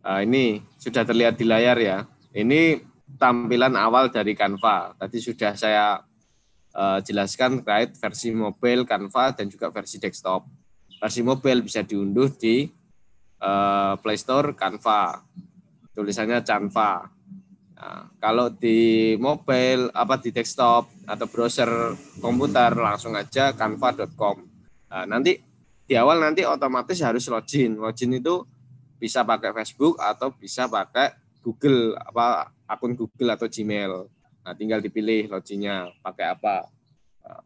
Ini sudah terlihat di layar ya. Ini tampilan awal dari Canva. Tadi sudah saya jelaskan terkait versi mobile Canva dan juga versi desktop. Versi mobile bisa diunduh di Play Store Canva. Tulisannya Canva. Nah, kalau di mobile di desktop atau browser komputer langsung aja canva.com. Nah, nanti di awal nanti otomatis harus login. Login itu bisa pakai Facebook atau bisa pakai Google akun Google atau Gmail. Nah, tinggal dipilih loginnya pakai apa. Nah,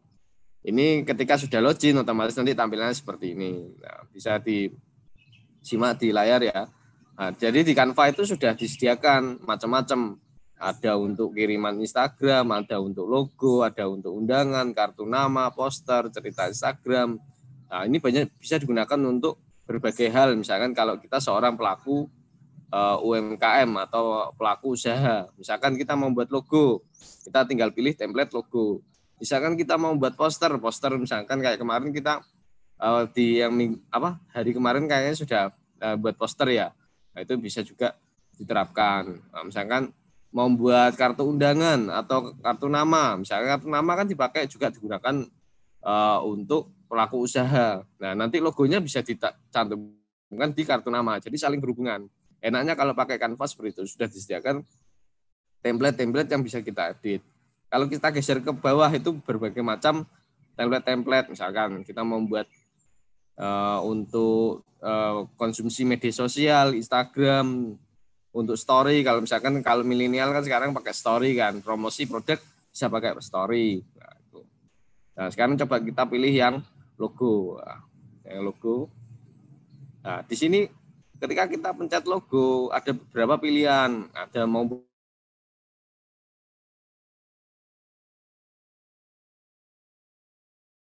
ini ketika sudah login otomatis nanti tampilannya seperti ini. Nah, bisa disimak di layar ya. Nah, jadi di Canva itu sudah disediakan macam-macam. Ada untuk kiriman Instagram, ada untuk logo, ada untuk undangan, kartu nama, poster, cerita Instagram. Nah, ini banyak bisa digunakan untuk berbagai hal. Misalkan kalau kita seorang pelaku UMKM atau pelaku usaha, misalkan kita mau buat logo, kita tinggal pilih template logo. Misalkan kita mau buat poster misalkan kayak kemarin kita di hari kemarin kayaknya sudah buat poster ya. Nah, itu bisa juga diterapkan. Nah, misalkan mau buat kartu undangan atau kartu nama, misalnya kartu nama kan dipakai juga digunakan untuk pelaku usaha. Nah, nanti logonya bisa dicantumkan di kartu nama, jadi saling berhubungan. Enaknya kalau pakai Canva seperti itu, sudah disediakan template-template yang bisa kita edit. Kalau kita geser ke bawah itu berbagai macam template-template, misalkan kita membuat untuk konsumsi media sosial, Instagram, untuk story. Kalau misalkan kalau milenial kan sekarang pakai story kan, promosi produk bisa pakai story. Nah, sekarang coba kita pilih yang logo. Nah, yang logo. Nah, di sini ketika kita pencet logo ada beberapa pilihan. Ada mau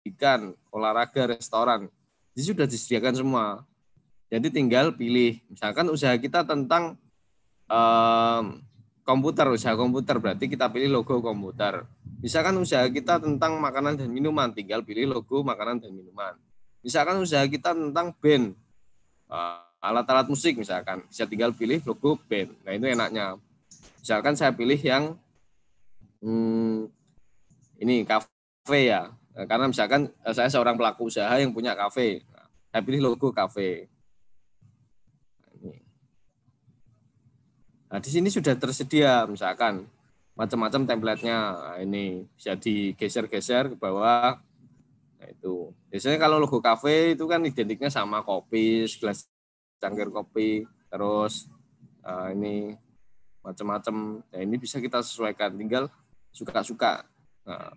ikan, olahraga, restoran. Ini sudah disediakan semua. Jadi tinggal pilih. Misalkan usaha kita tentang komputer, usaha komputer, berarti kita pilih logo komputer. Misalkan usaha kita tentang makanan dan minuman, tinggal pilih logo makanan dan minuman. Misalkan usaha kita tentang band, alat-alat musik misalkan, bisa tinggal pilih logo band. Nah, itu enaknya. Misalkan saya pilih yang ini kafe ya, karena misalkan saya seorang pelaku usaha yang punya kafe, saya pilih logo kafe. Nah, di sini sudah tersedia misalkan macam-macam template-nya. Nah, ini bisa digeser-geser ke bawah. Nah, itu. Biasanya kalau logo kafe itu kan identiknya sama kopi, segelas cangkir kopi, terus ini macam-macam. Nah, ini bisa kita sesuaikan, tinggal suka-suka. Nah,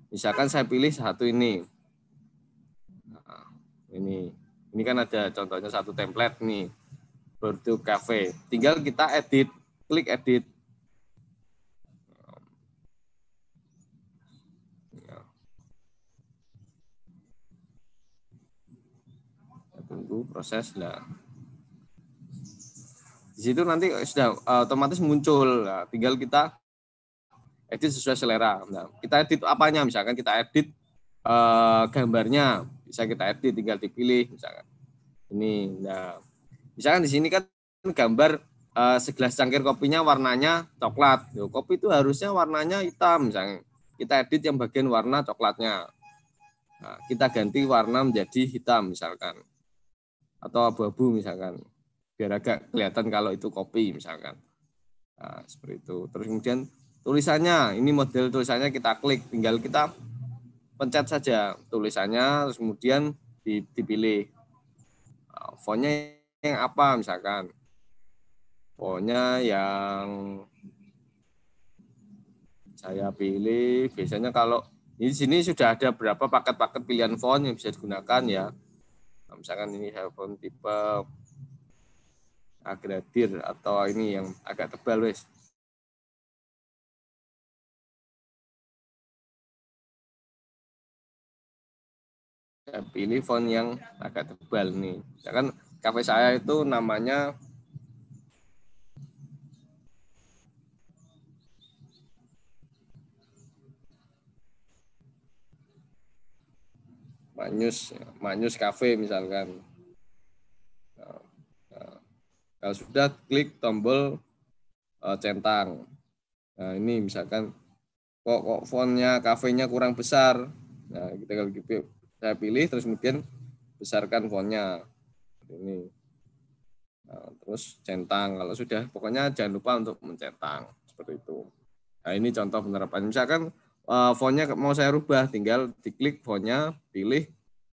misalkan saya pilih satu ini. Nah, ini kan ada contohnya satu template nih. Bordeaux Cafe. Tinggal kita edit, klik edit. Tunggu proses. Nah, di situ nanti sudah otomatis muncul. Nah, tinggal kita edit sesuai selera. Nah, kita edit apanya? Misalkan kita edit gambarnya, bisa kita edit, tinggal dipilih. Misalkan ini. Nah, misalkan di sini kan gambar segelas cangkir kopinya warnanya coklat. Kopi itu harusnya warnanya hitam. Misalnya kita edit yang bagian warna coklatnya. Nah, kita ganti warna menjadi hitam misalkan. Atau abu-abu misalkan. Biar agak kelihatan kalau itu kopi misalkan. Nah, seperti itu. Terus kemudian tulisannya, ini model tulisannya kita klik, tinggal kita pencet saja tulisannya, terus kemudian dipilih fontnya yang apa misalkan. Fontnya yang saya pilih, biasanya kalau di sini sudah ada berapa paket-paket pilihan font yang bisa digunakan ya. Nah, misalkan ini saya font tipe Agradir atau ini yang agak tebal wes. Saya pilih font yang agak tebal nih. Misalkan kafe saya itu namanya Manyus Cafe misalkan. Kalau sudah, klik tombol centang. Nah, ini misalkan kok fontnya kafenya kurang besar. Nah, kita kalau saya pilih terus kemudian besarkan fontnya. Ini. Nah, terus centang. Kalau sudah, pokoknya jangan lupa untuk mencentang seperti itu. Nah, ini contoh penerapan. Misalkan fontnya mau saya rubah, tinggal diklik fontnya, pilih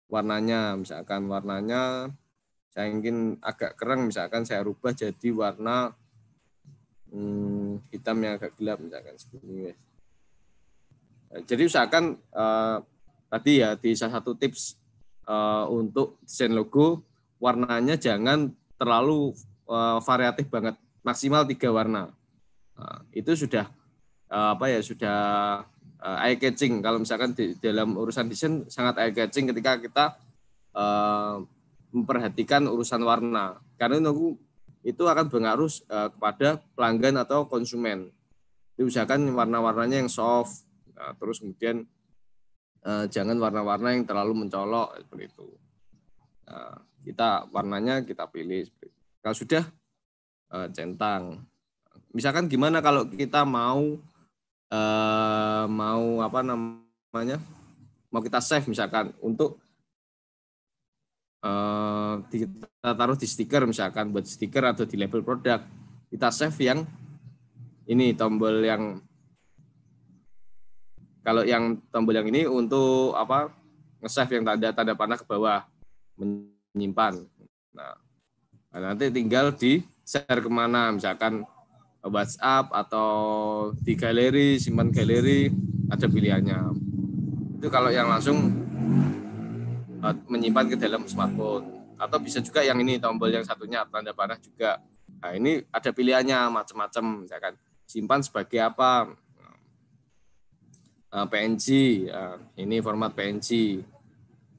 warnanya. Misalkan warnanya saya ingin agak kerang, misalkan saya rubah jadi warna hitam yang agak gelap, misalkan seperti ini. Jadi usahakan tadi ya di salah satu tips untuk desain logo, warnanya jangan terlalu variatif banget, maksimal 3 warna. Itu sudah sudah eye catching. Kalau misalkan di dalam urusan desain sangat eye catching ketika kita memperhatikan urusan warna, karena itu akan berpengaruh kepada pelanggan atau konsumen. Diusahakan warna-warnanya yang soft, terus kemudian jangan warna-warna yang terlalu mencolok seperti itu. Warnanya kita pilih. Kalau sudah centang. Misalkan gimana kalau kita mau mau kita save misalkan untuk kita taruh di stiker, misalkan buat stiker atau di label produk, kita save yang ini tombol yang ini untuk nge-save yang tanda panah ke bawah, menyimpan. Nah, nanti tinggal di share kemana, misalkan WhatsApp atau di galeri, simpan galeri, ada pilihannya. Itu kalau yang langsung menyimpan ke dalam smartphone. Atau bisa juga yang ini tombol yang satunya tanda panah juga. Nah, ini ada pilihannya macam-macam, misalkan simpan sebagai apa, PNG, ini format PNG.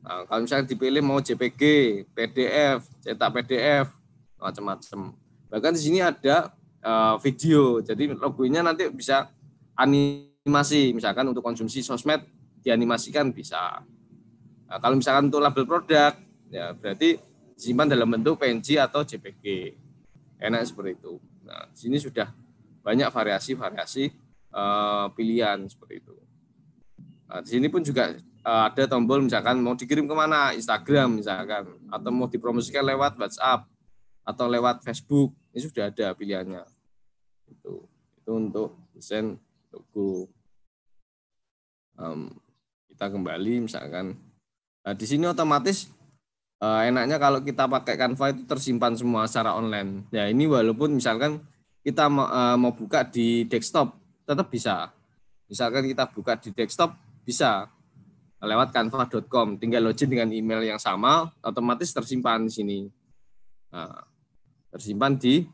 Nah, kalau misalnya dipilih mau JPG, PDF, cetak PDF, macam-macam. Bahkan di sini ada video, jadi logonya nanti bisa animasi, misalkan untuk konsumsi sosmed dianimasikan bisa. Nah, kalau misalkan untuk label produk, ya berarti disimpan dalam bentuk PNG atau JPG. Enak seperti itu. Nah, di sini sudah banyak variasi-variasi pilihan seperti itu. Nah, di sini pun juga ada tombol misalkan mau dikirim kemana, Instagram misalkan, atau mau dipromosikan lewat WhatsApp atau lewat Facebook, ini sudah ada pilihannya. Itu untuk desain logo. Kita kembali misalkan. Nah, di sini otomatis enaknya kalau kita pakai Canva itu tersimpan semua secara online. Ya ini walaupun misalkan kita mau buka di desktop tetap bisa. Misalkan kita buka di desktop bisa lewat canva.com, tinggal login dengan email yang sama, otomatis tersimpan di sini. Nah, tersimpan di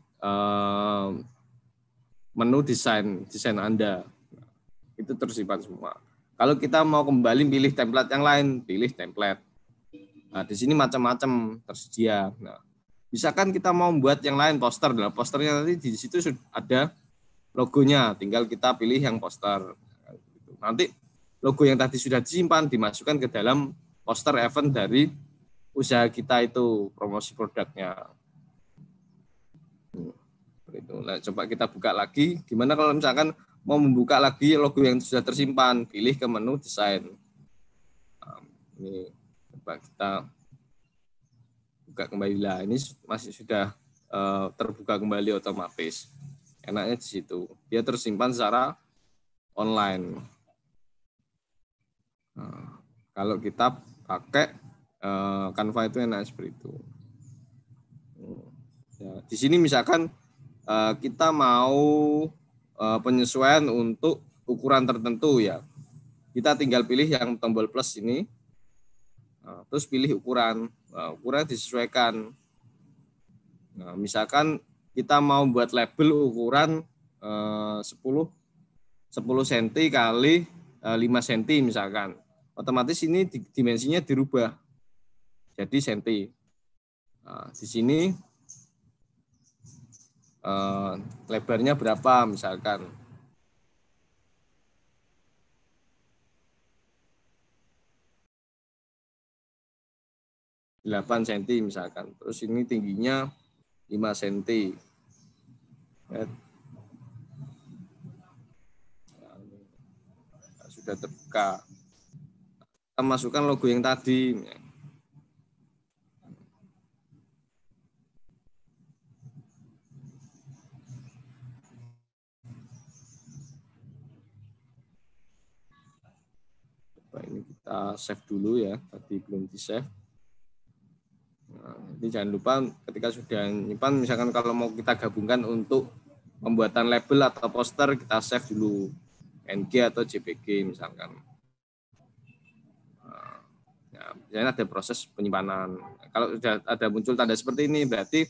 menu desain Anda. Itu tersimpan semua. Kalau kita mau kembali pilih template yang lain, pilih template. Nah, di sini macam-macam tersedia. Nah, misalkan kita mau membuat yang lain poster, nah, posternya nanti di situ sudah ada logonya, tinggal kita pilih yang poster. Nanti logo yang tadi sudah disimpan dimasukkan ke dalam poster event dari usaha kita itu, promosi produknya. Nah, coba kita buka lagi. Gimana kalau misalkan mau membuka lagi logo yang sudah tersimpan, pilih ke menu desain. Nah, ini coba kita buka kembali lah. Ini masih sudah terbuka kembali otomatis. Enaknya di situ. Dia tersimpan secara online. Nah, kalau kita pakai Canva itu enak seperti itu. Ya, di sini misalkan kita mau penyesuaian untuk ukuran tertentu ya. Kita tinggal pilih yang tombol plus ini, terus pilih ukuran. Ukuran disesuaikan. Nah, misalkan kita mau buat label ukuran 10 cm kali 5 cm misalkan. Otomatis ini dimensinya dirubah jadi senti. Nah, di sini lebarnya berapa misalkan. Delapan cm misalkan. Terus ini tingginya 5 cm. Sudah terbuka. Kita masukkan logo yang tadi. Coba ini kita save dulu ya, tadi belum di save. Nah, ini jangan lupa ketika sudah nyimpan, misalkan kalau mau kita gabungkan untuk pembuatan label atau poster, kita save dulu PNG atau JPG misalkan. Nah, ya, misalnya ada proses penyimpanan. Kalau sudah ada muncul tanda seperti ini, berarti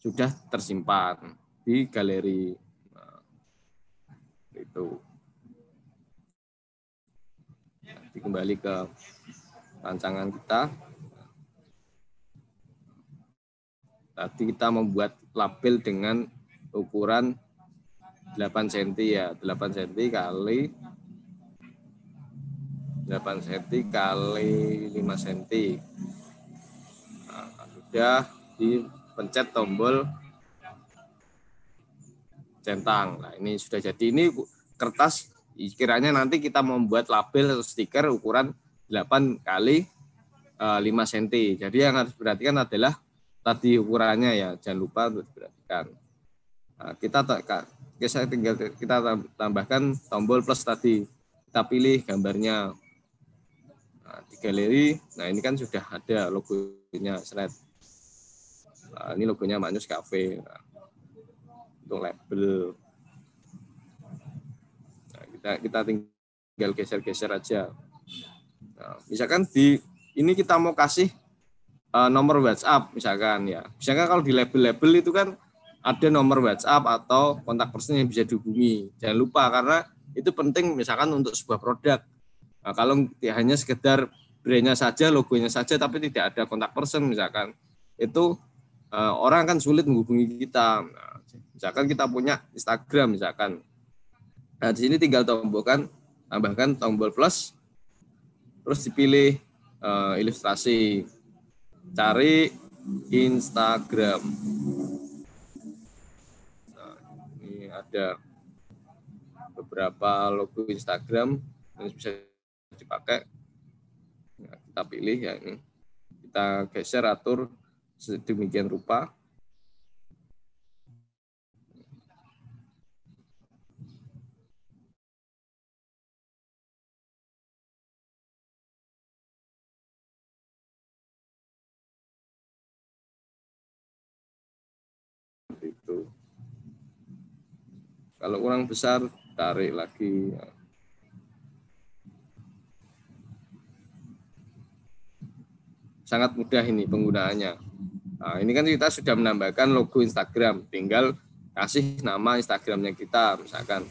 sudah tersimpan di galeri. Nah, itu. Nanti kembali ke rancangan kita. Tadi kita membuat label dengan ukuran 8 cm ya, 8 cm kali 8 cm kali 5 cm. Nah, sudah dipencet tombol centang. Nah, ini sudah jadi. Ini kertas kiranya nanti kita membuat label atau stiker ukuran 8 kali 5 cm. Jadi yang harus diperhatikan adalah tadi ukurannya ya, jangan lupa untuk diperhatikan. Nah, kita tambahkan tombol plus tadi. Kita pilih gambarnya. Nah, di galeri, nah ini kan sudah ada logonya, slide. Nah, ini logonya Maknyus Cafe. Nah, untuk label. Nah, kita tinggal geser-geser aja. Nah, misalkan ini kita mau kasih nomor WhatsApp misalkan ya. Misalkan kalau di label-label itu kan ada nomor WhatsApp atau kontak person yang bisa dihubungi. Jangan lupa karena itu penting misalkan untuk sebuah produk. Nah, kalau hanya sekedar brandnya saja, logonya saja, tapi tidak ada kontak person misalkan, itu orang kan sulit menghubungi kita. Nah, misalkan kita punya Instagram misalkan. Nah, di sini tinggal tambahkan tombol plus, terus dipilih ilustrasi, cari Instagram. Nah, ini ada beberapa logo Instagram yang bisa dipakai. Nah, kita pilih ya ini, kita geser atur sedemikian rupa. Itu. Kalau kurang besar, tarik lagi. Sangat mudah ini penggunaannya. Nah, ini kan kita sudah menambahkan logo Instagram, tinggal kasih nama Instagramnya kita, misalkan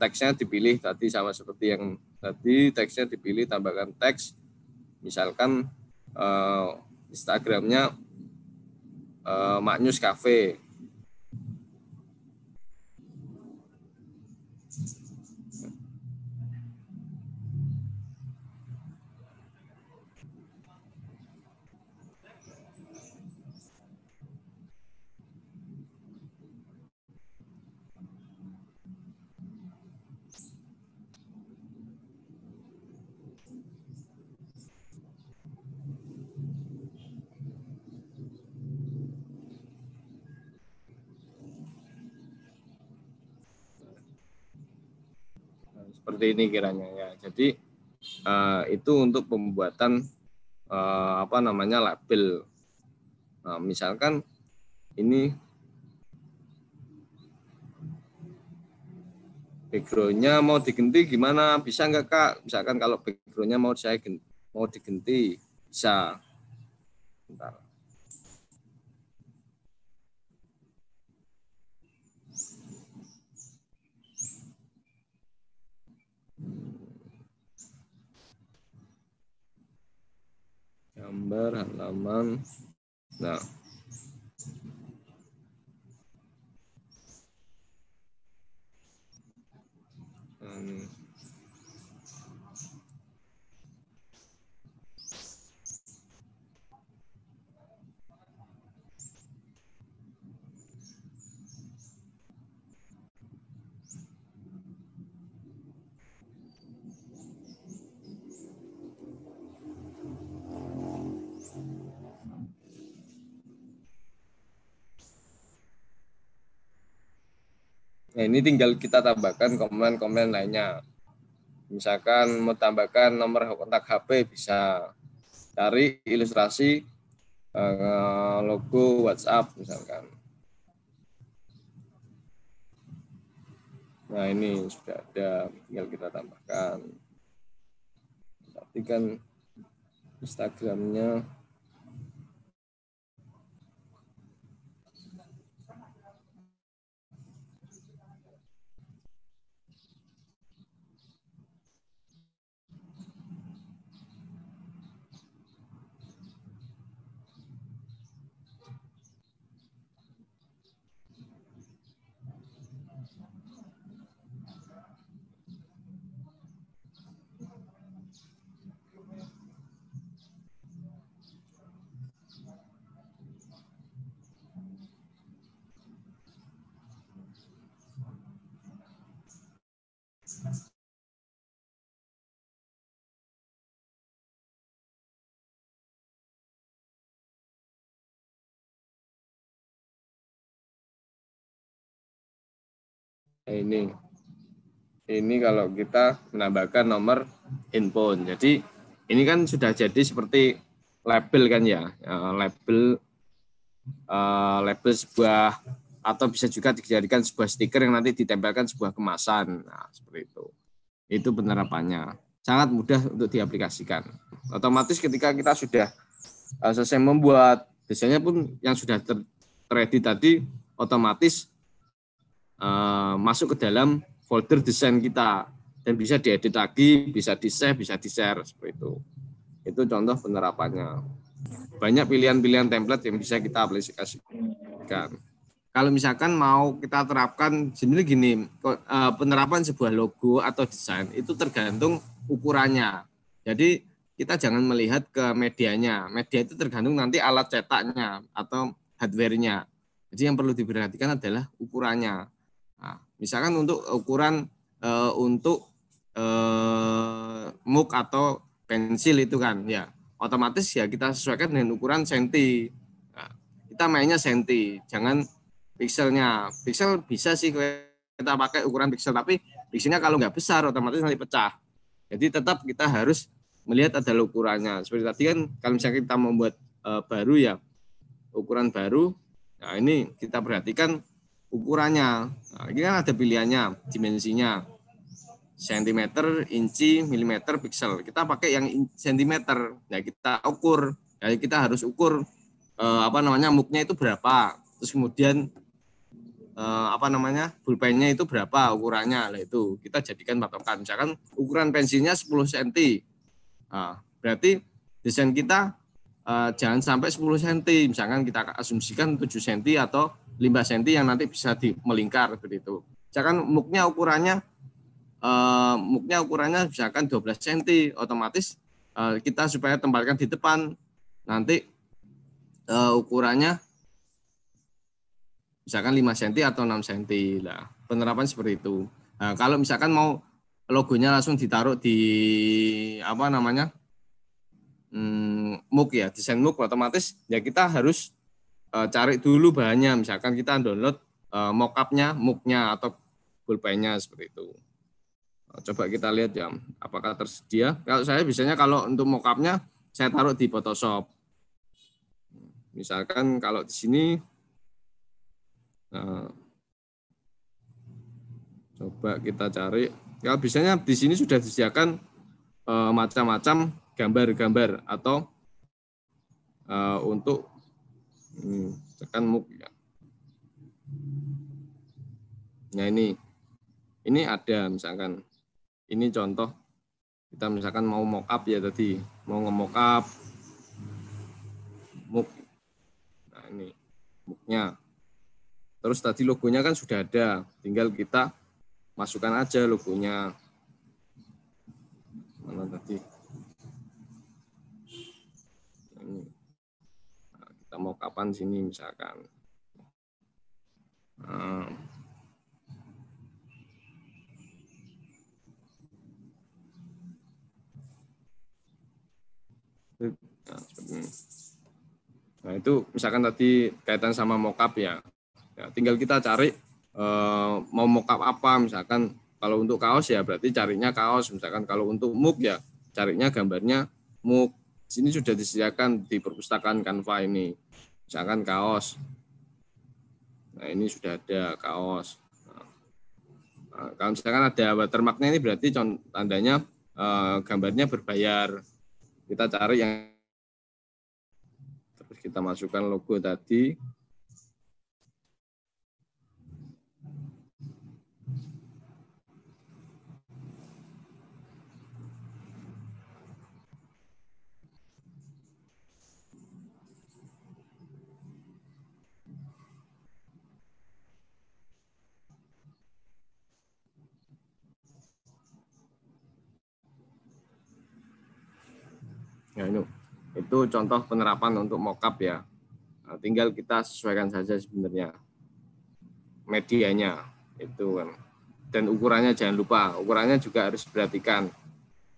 teksnya dipilih tadi sama seperti yang tadi, teksnya dipilih, tambahkan teks, misalkan Instagramnya Maknyus Cafe. Seperti ini kiranya ya. Jadi itu untuk pembuatan label. Nah, misalkan ini background-nya mau diganti gimana? Bisa nggak Kak? Misalkan kalau background-nya mau diganti, bisa. Bentar. Gambar halaman. Nah, Nah, ini tinggal kita tambahkan komponen-komponen lainnya. Misalkan mau tambahkan nomor kontak HP, bisa cari ilustrasi logo WhatsApp misalkan. Nah, ini sudah ada, tinggal kita tambahkan. Tadi kan Instagramnya. Nah, ini kalau kita menambahkan nomor handphone. Jadi ini kan sudah jadi seperti label kan ya, label sebuah, atau bisa juga dijadikan sebuah stiker yang nanti ditempelkan sebuah kemasan. Nah, seperti itu. Itu penerapannya. Sangat mudah untuk diaplikasikan. Otomatis ketika kita sudah selesai membuat desainnya pun yang sudah ready tadi, otomatis masuk ke dalam folder desain kita dan bisa diedit lagi, bisa di-save, bisa di-share seperti itu. Itu contoh penerapannya. Banyak pilihan-pilihan template yang bisa kita aplikasikan. Kalau misalkan mau kita terapkan, sebenarnya gini, penerapan sebuah logo atau desain itu tergantung ukurannya. Jadi kita jangan melihat ke medianya. Media itu tergantung nanti alat cetaknya atau hardware-nya. Jadi yang perlu diperhatikan adalah ukurannya. Nah, misalkan untuk ukuran untuk muk atau pensil itu kan, ya otomatis ya kita sesuaikan dengan ukuran senti. Nah, kita mainnya senti, jangan pikselnya. Piksel bisa sih kita pakai ukuran piksel, tapi pikselnya kalau nggak besar otomatis nanti pecah. Jadi tetap kita harus melihat ada ukurannya. Seperti tadi kan kalau misalnya kita membuat baru ya, ukuran baru, nah ini kita perhatikan ukurannya. Nah, ini kan ada pilihannya, dimensinya, sentimeter, inci, milimeter, piksel. Kita pakai yang sentimeter. Nah, kita ukur. Jadi kita harus ukur muknya itu berapa. Terus kemudian pulpennya itu berapa ukurannya. Nah, itu kita jadikan patokan. Misalkan ukuran pensilnya 10 cm. Nah, berarti desain kita jangan sampai 10 cm. Misalkan kita asumsikan 7 cm atau 5 cm yang nanti bisa melingkar seperti itu. Misalkan muknya ukurannya misalkan 12 cm, otomatis kita supaya tempatkan di depan, nanti ukurannya misalkan 5 cm atau 6 cm. Nah, penerapan seperti itu. Nah, kalau misalkan mau logonya langsung ditaruh di muk ya, desain muk, otomatis ya kita harus cari dulu bahannya. Misalkan kita download mock-up-nya, muknya atau pulpennya seperti itu. Coba kita lihat ya, apakah tersedia. Kalau saya biasanya kalau untuk mock-up-nya saya taruh di Photoshop. Misalkan kalau di sini coba kita cari. Ya biasanya di sini sudah disediakan macam-macam gambar-gambar atau untuk tekan muk ya. Nah ini ada misalkan. Ini contoh kita misalkan mau mock up ya tadi, mau nge-mock up muk. Nah, ini muknya. Terus tadi logonya kan sudah ada, tinggal kita masukkan aja logonya. Mana tadi? Ini. Nah, kita mau kapan sini misalkan. Nah, Nah, itu misalkan tadi kaitan sama mockup ya. Ya, tinggal kita cari mau mockup apa, misalkan kalau untuk kaos ya berarti carinya kaos, misalkan kalau untuk mug ya carinya gambarnya mug. Sini sudah disediakan di perpustakaan Canva ini, misalkan kaos. Nah ini sudah ada kaos. Nah, kalau misalkan ada watermarknya ini berarti tandanya gambarnya berbayar. Kita cari yang terus kita masukkan logo tadi. Nah, itu contoh penerapan untuk mockup ya. Nah, tinggal kita sesuaikan saja sebenarnya medianya itu kan. Dan ukurannya jangan lupa, ukurannya juga harus diperhatikan.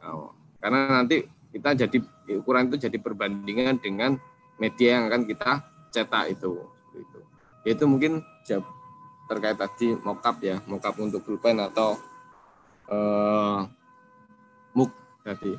Nah, karena nanti kita jadi ukuran itu jadi perbandingan dengan media yang akan kita cetak itu. Itu mungkin terkait tadi mockup ya, mockup untuk pulpen atau MOOC tadi.